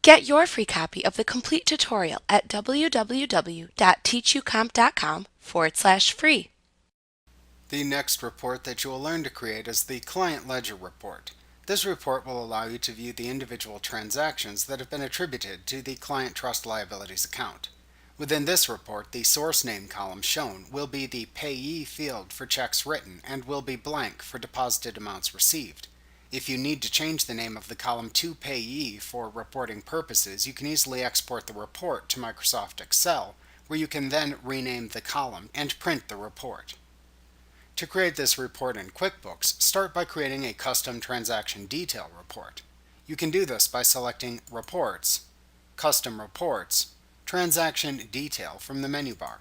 Get your free copy of the complete tutorial at www.teachucomp.com/free. The next report that you will learn to create is the Client Ledger Report. This report will allow you to view the individual transactions that have been attributed to the Client Trust Liabilities account. Within this report, the source name column shown will be the payee field for checks written and will be blank for deposited amounts received. If you need to change the name of the column to payee for reporting purposes, you can easily export the report to Microsoft Excel, where you can then rename the column and print the report. To create this report in QuickBooks, start by creating a custom transaction detail report. You can do this by selecting Reports, Custom Reports, Transaction Detail from the menu bar.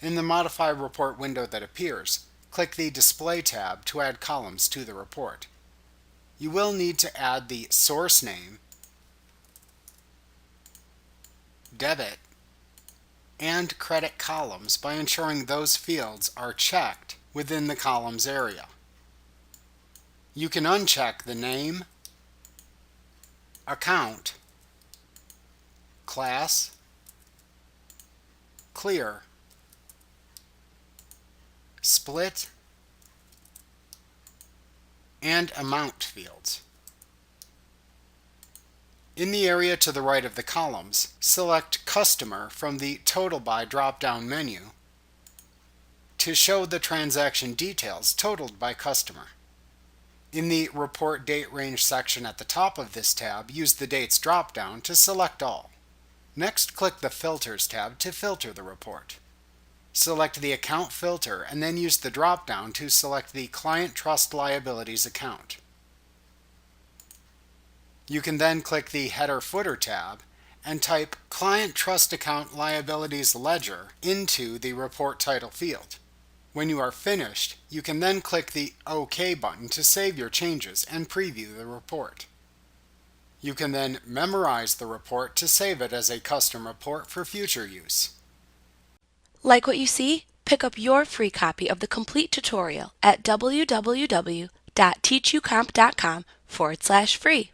In the Modify Report window that appears, click the Display tab to add columns to the report. You will need to add the source name, debit, and credit columns by ensuring those fields are checked within the columns area. You can uncheck the name, account, class, clear, split, and amount fields. In the area to the right of the columns, select Customer from the Total By drop-down menu to show the transaction details totaled by customer. In the Report Date Range section at the top of this tab, use the Dates drop-down to select all. Next, click the Filters tab to filter the report. Select the Account filter and then use the drop-down to select the Client Trust Liabilities account. You can then click the Header/Footer tab and type Client Trust Account Liabilities Ledger into the report title field. When you are finished, you can then click the OK button to save your changes and preview the report. You can then memorize the report to save it as a custom report for future use. Like what you see? Pick up your free copy of the complete tutorial at www.teachucomp.com/free.